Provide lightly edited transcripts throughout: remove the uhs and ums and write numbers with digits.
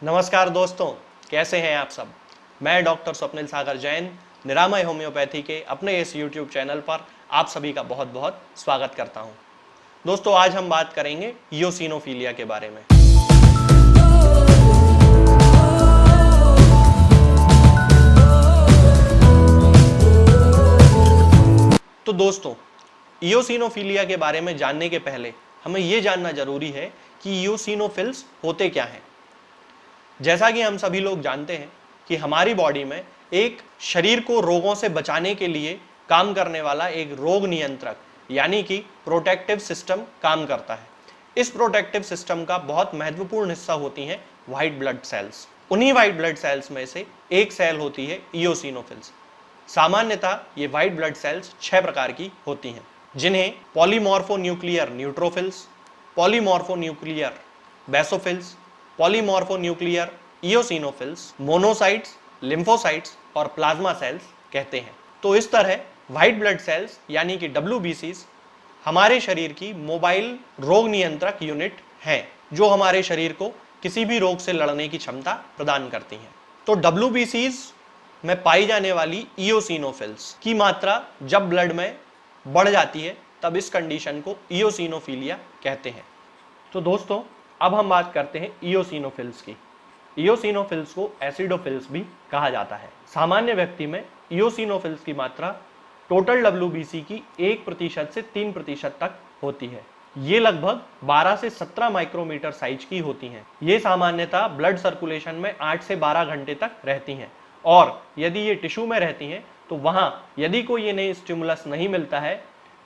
नमस्कार दोस्तों, कैसे हैं आप सब। मैं डॉक्टर स्वप्निल सागर जैन निरामय होम्योपैथी के अपने इस YouTube चैनल पर आप सभी का बहुत बहुत स्वागत करता हूं। दोस्तों, आज हम बात करेंगे इयोसिनोफिलिया के बारे में। तो दोस्तों, इयोसिनोफिलिया के बारे में जानने के पहले हमें यह जानना जरूरी है कि इयोसिनोफिल्स होते क्या हैं। जैसा कि हम सभी लोग जानते हैं कि हमारी बॉडी में एक शरीर को रोगों से बचाने के लिए काम करने वाला एक रोग नियंत्रक यानी कि प्रोटेक्टिव सिस्टम काम करता है। इस प्रोटेक्टिव सिस्टम का बहुत महत्वपूर्ण हिस्सा होती हैं व्हाइट ब्लड सेल्स। उन्हीं व्हाइट ब्लड सेल्स में से एक सेल होती है इयोसिनोफिल्स। सामान्यतः ये व्हाइट ब्लड सेल्स 6 प्रकार की होती हैं, जिन्हें polymorphonuclear neutrophils, polymorphonuclear basophils, polymorphonuclear eosinophils, monocytes, lymphocytes और प्लाज्मा सेल्स कहते हैं। तो इस तरह व्हाइट ब्लड सेल्स यानी कि WBCs हमारे शरीर की मोबाइल रोग नियंत्रक यूनिट हैं, जो हमारे शरीर को किसी भी रोग से लड़ने की क्षमता प्रदान करती हैं। तो WBCs में पाई जाने वाली इयोसिनोफिल्स की मात्रा जब ब्लड में बढ़ जाती है तब इस कंडीशन को इयोसिनोफिलिया कहते हैं। तो दोस्तों, अब हम बात करते हैं इयोसिनोफिल्स की। इयोसिनोफिल्स को एसिडोफिल्स भी कहा जाता है। सामान्य व्यक्ति में इयोसिनोफिल्स की मात्रा टोटल WBC की 1% से 3% तक होती है। ये लगभग 12 से 17 माइक्रोमीटर साइज की होती हैं। ये सामान्यतः ब्लड सर्कुलेशन में 8 से 12 घंटे तक रहती हैं, और यदि ये टिश्यू में रहती हैं तो वहां यदि कोई इन्हें स्टिमुलस नहीं मिलता है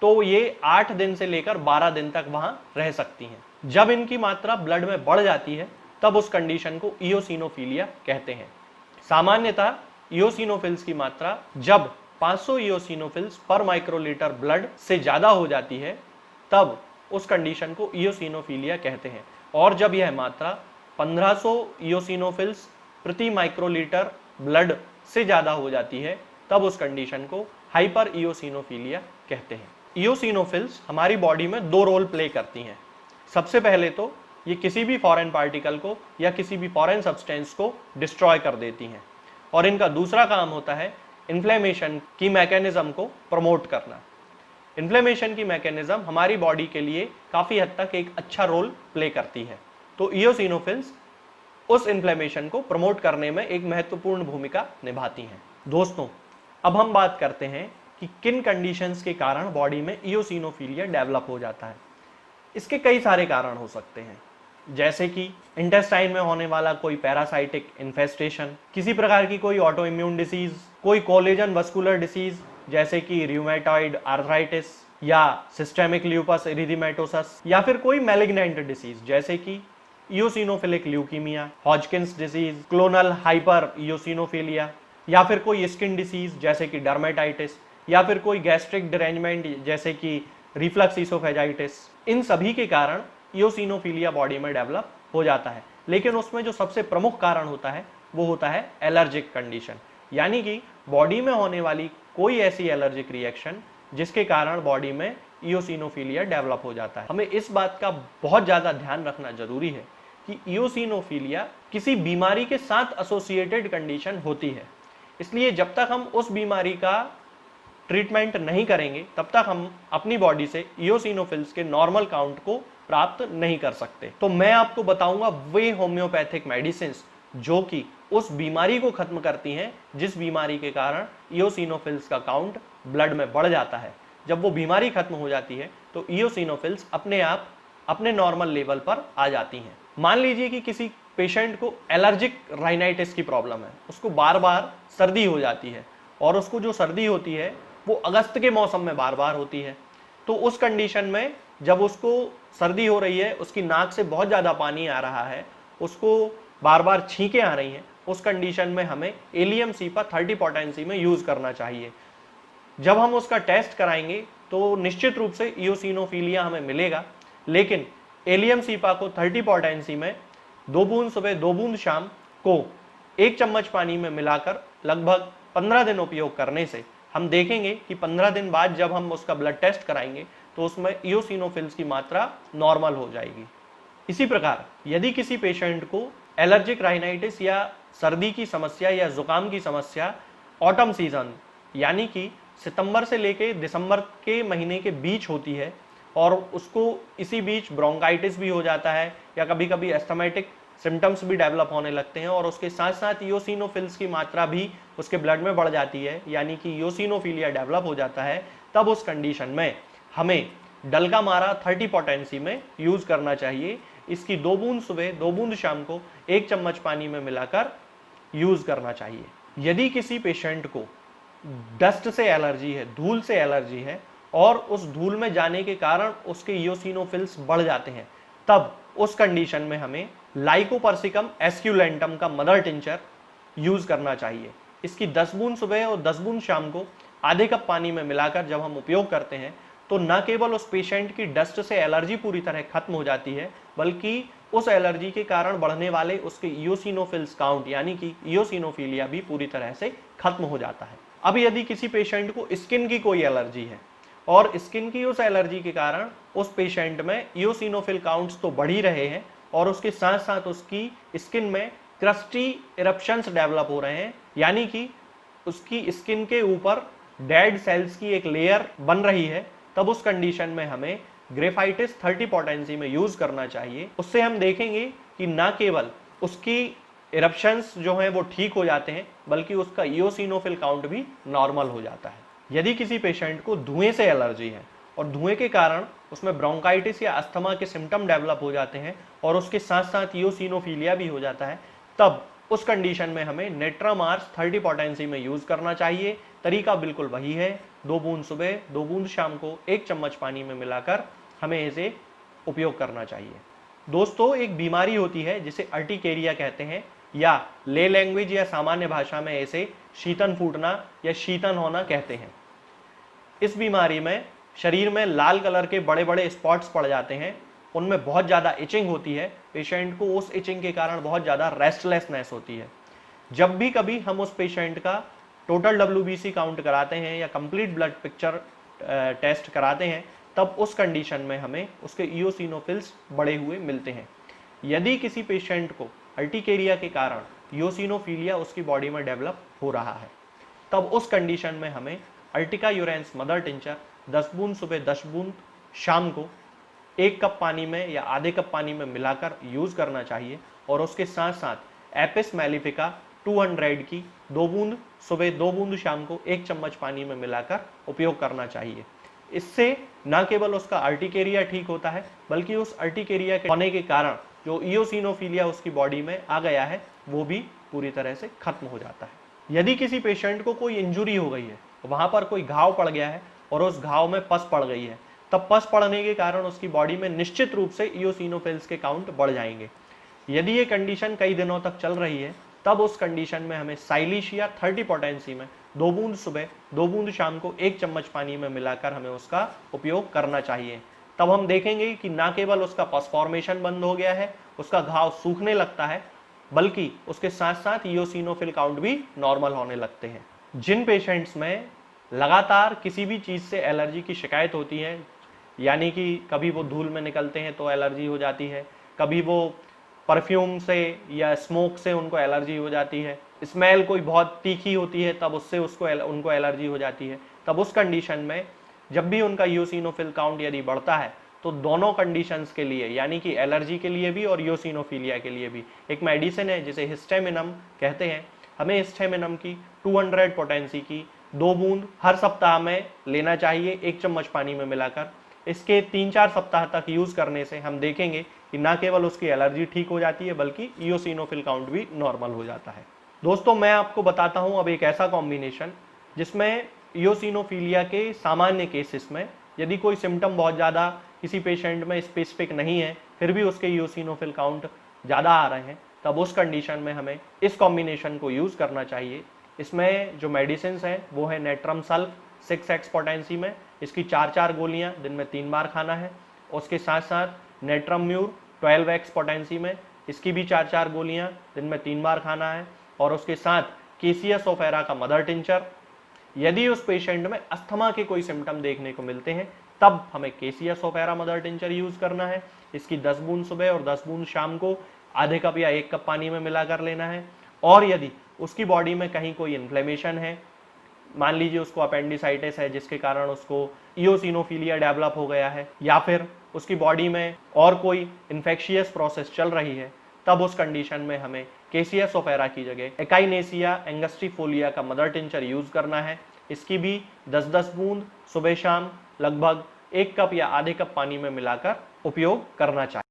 तो ये 8 दिन से लेकर 12 दिन तक वहां रह सकती हैं। जब इनकी मात्रा ब्लड में बढ़ जाती है तब उस कंडीशन को इयोसिनोफिलिया कहते हैं। सामान्यतः इयोसिनोफिल्स की मात्रा जब 500 इयोसिनोफिल्स पर माइक्रोलीटर ब्लड से ज्यादा हो जाती है तब उस कंडीशन को इयोसिनोफिलिया कहते हैं, और जब यह मात्रा 1500 इयोसिनोफिल्स प्रति माइक्रोलीटर ब्लड से ज्यादा हो जाती है तब उस कंडीशन को हाइपर इयोसिनोफिलिया कहते हैं। इयोसिनोफिल्स हमारी बॉडी में 2 रोल प्ले करती हैं। सबसे पहले तो ये किसी भी फॉरेन पार्टिकल को या किसी भी फॉरेन सब्सटेंस को डिस्ट्रॉय कर देती हैं, और इनका दूसरा काम होता है इन्फ्लेमेशन की मैकेनिज्म को प्रमोट करना। इन्फ्लेमेशन की मैकेनिज्म हमारी बॉडी के लिए काफ़ी हद तक एक अच्छा रोल प्ले करती है। तो इयोसिनोफिल्स उस इन्फ्लेमेशन को प्रमोट करने में एक महत्वपूर्ण भूमिका निभाती हैं। दोस्तों, अब हम बात करते हैं कि किन कंडीशंस के कारण बॉडी में इयोसिनोफिलिया डेवलप हो जाता है। इसके कई सारे कारण हो सकते हैं, जैसे कि इंटेस्टाइन में होने वाला कोई पैरासाइटिक इन्फेस्टेशन, किसी प्रकार की कोई ऑटो इम्यून डिसीज, कोई कोलेजन वस्कुलर डिसीज जैसे कि रूमेटॉइड आर्थराइटिस या सिस्टेमिक ल्यूपस एरिथेमेटोसस, या फिर कोई मैलिग्नेंट डिसीज जैसे कि eosinophilic leukaemia, Hodgkin's disease, clonal hypereosinophilia, या फिर कोई स्किन डिसीज जैसे कि डर्मेटाइटिस, या फिर कोई गैस्ट्रिक डिरेंजमेंट जैसे कि रिफ्लक्स इसोफेजाइटिस। इन सभी के कारण इयोसिनोफिलिया बॉडी में डेवलप हो जाता है, लेकिन उसमें जो सबसे प्रमुख कारण होता है वो होता है एलर्जिक कंडीशन, यानी कि बॉडी में होने वाली कोई ऐसी एलर्जिक रिएक्शन जिसके कारण बॉडी में इयोसिनोफिलिया डेवलप हो जाता है। हमें इस बात का बहुत ज़्यादा ध्यान रखना जरूरी है कि इयोसिनोफिलिया किसी बीमारी के साथ एसोसिएटेड कंडीशन होती है, इसलिए जब तक हम उस बीमारी का ट्रीटमेंट नहीं करेंगे तब तक हम अपनी बॉडी से इयोसिनोफिल्स के नॉर्मल काउंट को प्राप्त नहीं कर सकते। तो मैं आपको बताऊंगा वे होम्योपैथिक मेडिसिन जो कि उस बीमारी को खत्म करती हैं जिस बीमारी के कारण इयोसिनोफिल्स का काउंट ब्लड में बढ़ जाता है। जब वो बीमारी खत्म हो जाती है तो इयोसिनोफिल्स अपने आप अपने नॉर्मल लेवल पर आ जाती हैं। मान लीजिए कि किसी पेशेंट को एलर्जिक राइनाइटिस की प्रॉब्लम है, उसको बार बार सर्दी हो जाती है, और उसको जो सर्दी होती है वो अगस्त के मौसम में बार बार होती है। तो उस कंडीशन में जब उसको सर्दी हो रही है, उसकी नाक से बहुत ज़्यादा पानी आ रहा है, उसको बार बार छींकें आ रही हैं, उस कंडीशन में हमें एलियम सीपा 30 पोटेंसी में यूज़ करना चाहिए। जब हम उसका टेस्ट कराएंगे तो निश्चित रूप से इयोसिनोफिलिया हमें मिलेगा, लेकिन एलियम सीपा को 30 पोटेंसी में 2 बूंद सुबह 2 बूंद शाम को 1 चम्मच पानी में मिलाकर लगभग 15 दिन उपयोग करने से हम देखेंगे कि 15 दिन बाद जब हम उसका ब्लड टेस्ट कराएंगे तो उसमें इयोसिनोफिल्स की मात्रा नॉर्मल हो जाएगी। इसी प्रकार यदि किसी पेशेंट को एलर्जिक राइनाइटिस या सर्दी की समस्या या जुकाम की समस्या ऑटम सीजन यानी कि सितंबर से लेके दिसंबर के महीने के बीच होती है, और उसको इसी बीच ब्रोंकाइटिस भी हो जाता है या कभी कभी एस्थमेटिक सिम्टम्स भी डेवलप होने लगते हैं, और उसके साथ साथ इओसिनोफिल्स की मात्रा भी उसके ब्लड में बढ़ जाती है, यानी कि इओसिनोफिलिया डेवलप हो जाता है। तब उस कंडीशन में हमें डल्गामारा 30 पोटेंसी में यूज करना चाहिए। इसकी 2 बूंद सुबह 2 बूंद शाम को 1 चम्मच पानी में मिलाकर यूज करना चाहिए। यदि किसी पेशेंट को डस्ट से एलर्जी है, धूल से एलर्जी है, और उस धूल में जाने के कारण उसके इओसिनोफिल्स बढ़ जाते हैं, तब उस कंडीशन में हमें लाइकोपर्सिकम एस्क्यूलेंटम का मदर टिंचर यूज करना चाहिए। इसकी 10 बूंद सुबह और 10 बूंद शाम को आधे कप पानी में मिलाकर जब हम उपयोग करते हैं, तो न केवल उस पेशेंट की डस्ट से एलर्जी पूरी तरह खत्म हो जाती है, बल्कि उस एलर्जी के कारण बढ़ने वाले उसके इओसिनोफिल्स काउंट यानी कि इओसिनोफिलिया भी पूरी तरह से खत्म हो जाता है। अब यदि किसी पेशेंट को स्किन की कोई एलर्जी है और स्किन की उस एलर्जी के कारण उस पेशेंट में इओसिनोफिल काउंट्स तो बढ़ ही रहे हैं, और उसके साथ साथ उसकी स्किन में क्रस्टी इरप्शंस डेवलप हो रहे हैं, यानी कि उसकी स्किन के ऊपर डेड सेल्स की एक लेयर बन रही है, तब उस कंडीशन में हमें ग्रेफाइटिस 30 पोटेंसी में यूज करना चाहिए। उससे हम देखेंगे कि ना केवल उसकी इरप्शंस जो हैं वो ठीक हो जाते हैं, बल्कि उसका इओसिनोफिल काउंट भी नॉर्मल हो जाता है। यदि किसी पेशेंट को धुएं से एलर्जी है और धुएं के कारण उसमें ब्रोंकाइटिस या अस्थमा के सिम्टम डेवलप हो जाते हैं और उसके साथ साथ इओसिनोफिलिया भी हो जाता है, तब उस कंडीशन में हमें नेट्रामार्स 30 पोटेंसी में यूज करना चाहिए। तरीका बिल्कुल वही है, 2 बूंद सुबह 2 बूंद शाम को 1 चम्मच पानी में मिलाकर हमें इसे उपयोग करना चाहिए। दोस्तों, एक बीमारी होती है जिसे अर्टिकेरिया कहते हैं, या ले लैंग्वेज या सामान्य भाषा में इसे शीतन फूटना या शीतन होना कहते हैं। इस बीमारी में शरीर में लाल कलर के बड़े बड़े स्पॉट्स पड़ जाते हैं, उनमें बहुत ज़्यादा इचिंग होती है, पेशेंट को उस इचिंग के कारण बहुत ज़्यादा रेस्टलेसनेस होती है। जब भी कभी हम उस पेशेंट का टोटल WBC काउंट कराते हैं या कंप्लीट ब्लड पिक्चर टेस्ट कराते हैं, तब उस कंडीशन में हमें उसके इओसिनोफिल्स बढ़े हुए मिलते हैं। यदि किसी पेशेंट को अर्टिकेरिया के कारण इओसिनोफिलिया उसकी बॉडी में डेवलप हो रहा है, तब उस कंडीशन में हमें अर्टिका यूरेंस मदर टिंचर 10 बूंद सुबह 10 बूंद शाम को 1 कप पानी में या आधे कप पानी में मिलाकर यूज करना चाहिए, और उसके साथ साथ एपिस मेलिफिका 200 की 2 बूंद सुबह 2 बूंद शाम को 1 चम्मच पानी में मिलाकर उपयोग करना चाहिए। इससे न केवल उसका अर्टिकेरिया ठीक होता है, बल्कि उस अर्टिकेरिया के होने के कारण जो इओसिनोफिलिया उसकी बॉडी में आ गया है वो भी पूरी तरह से खत्म हो जाता है। यदि किसी पेशेंट को कोई इंजुरी हो गई है, वहां पर कोई घाव पड़ गया है और उस घाव में पस पड़ गई है, तब पस पड़ने के कारण उसकी बॉडी में निश्चित रूप से इओसिनोफिल्स के काउंट बढ़ जाएंगे। यदि ये कंडीशन कई दिनों तक चल रही है, तब उस कंडीशन में हमें साइलिशिया 30 पोटेंसी में 2 बूंद सुबह 2 बूंद शाम को 1 चम्मच पानी में मिलाकर हमें उसका उपयोग करना चाहिए। तब हम देखेंगे कि ना केवल उसका पस फॉर्मेशन बंद हो गया है, उसका घाव सूखने लगता है, बल्कि उसके साथ साथ इओसिनोफिल काउंट भी नॉर्मल होने लगते हैं। जिन पेशेंट्स में लगातार किसी भी चीज़ से एलर्जी की शिकायत होती है, यानी कि कभी वो धूल में निकलते हैं तो एलर्जी हो जाती है, कभी वो परफ्यूम से या स्मोक से उनको एलर्जी हो जाती है, स्मेल कोई बहुत तीखी होती है तब उससे उनको एलर्जी हो जाती है, तब उस कंडीशन में जब भी उनका इओसिनोफिल काउंट यदि बढ़ता है, तो दोनों कंडीशंस के लिए, यानी कि एलर्जी के लिए भी और इओसिनोफिलिया के लिए भी, एक मेडिसिन है जिसे हिस्टेमिनम कहते हैं। हमें हिस्टेमिनम की 200 पोटेंसी की 2 बूंद हर सप्ताह में लेना चाहिए 1 चम्मच पानी में मिलाकर। इसके 3-4 सप्ताह तक यूज करने से हम देखेंगे कि ना केवल उसकी एलर्जी ठीक हो जाती है, बल्कि इओसिनोफिल काउंट भी नॉर्मल हो जाता है। दोस्तों, मैं आपको बताता हूं अब एक ऐसा कॉम्बिनेशन जिसमें इओसिनोफिलिया के सामान्य केसेस में यदि कोई सिम्टम बहुत ज़्यादा किसी पेशेंट में स्पेसिफिक नहीं है, फिर भी उसके इओसिनोफिल काउंट ज़्यादा आ रहे हैं, तब उस कंडीशन में हमें इस कॉम्बिनेशन को यूज़ करना चाहिए। इसमें जो मेडिसिन हैं वो है नेट्रम सल्फ 6x पोटेंसी में, इसकी 4-4 गोलियां दिन में 3 बार खाना है। उसके साथ साथ नेट्रम म्यूर 12x पोटेंसी में, इसकी भी 4-4 गोलियां दिन में 3 बार खाना है। और उसके साथ केसिया सोफेरा का मदर टिंचर। यदि उस पेशेंट में अस्थमा के कोई सिम्टम देखने को मिलते हैं, तब हमें केसिया सोफेरा मदर टिंचर यूज करना है। इसकी 10 बूंद सुबह और 10 बूंद शाम को आधे कप या 1 कप पानी में मिलाकर लेना है। और यदि उसकी बॉडी में कहीं कोई इन्फ्लेमेशन है, मान लीजिए उसको अपेंडिसाइटिस है जिसके कारण उसको इयोसिनोफिलिया डेवलप हो गया है, या फिर उसकी बॉडी में और कोई इन्फेक्शियस प्रोसेस चल रही है, तब उस कंडीशन में हमें केसीएस ओपेरा की जगह एकाइनेसिया एंगस्ट्रीफोलिया का मदर टिंचर यूज करना है। इसकी भी 10-10 बूंद सुबह शाम लगभग 1 कप या आधे कप पानी में मिलाकर उपयोग करना चाहिए।